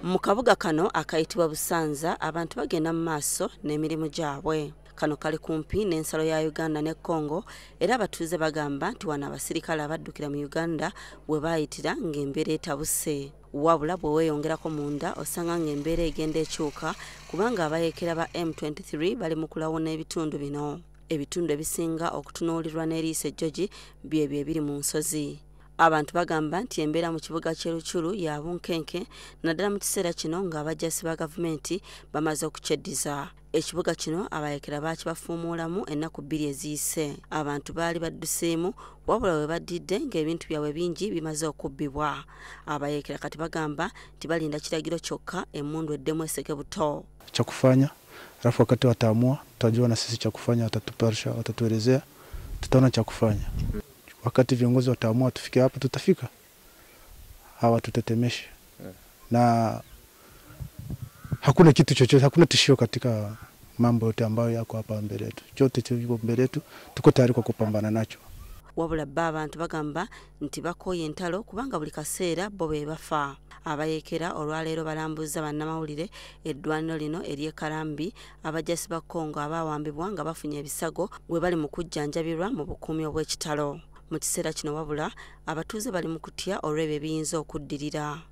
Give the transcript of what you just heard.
Mu kabuga kano akayitibwa Busanza abantu bagenda mu maaso n'emirimu gyabwe. Kano kali kumpi n'ensalo ya Uganda ne Congo era abatuuze bagamba nti wano abasirikale abaddukira mu Uganda we baayitira ng'embeera etabuse. Wabula bwe weeyongerako munda osanga ng'embeera egenda ekyuka kubanga abayeekera ba M23 bali mu kulawuna ebitundu bino. Ebitundu ebisinga okutunuulirwa n'eriiso ejjogi byebyo ebiri mu nsozi. Abantu bagamba nti embeera mu kibuga ky'Erukulu ya bunkenke naddala mu kiseera kino ng'abajjasi ba gavumenti bamaze okukyeddiza. Ekibuga kino abayeekera baakibafuumuulamu ennaku 2 eziyise. Abantu baali badduseemu wabula we baddidde ng'ebintu byabwe bingi bimaze okubbibwa. Abayeekera kati bagamba nti balinda kiragiro kyokka emmundu eddemu eseke buto. Cha kufanya alafu wakati wataamua tutajua na sisi cha kufanya, watatuparisha, watatuelezea, tutaona cha kufanya. Wakati viongozi wataamua tufike hapa tutafika. Hawa tutetemeshe. Na hakuna kitu chochote, hakuna tishio katika mambo yote ambayo yako hapa mbele yetu. Chote kiko mbele yetu, tuko tayari kwa kupambana nacho. Wabula abantu bagamba nti bakoye entalo kubanga buli kaseera bo be bafa. Abayeekera olwaleero balambuza bannamawulire eddwaniro lino ery'e Kalambi abajjasi ba Congo abaawambibwa nga bafunye ebisago bwe bali mu kujjanjabirwa mu bukuumi obw'ekitalo. Mu kiseera kino wabula abatuuze bali mu kutya olw'ebyo ebiyinza okuddirira.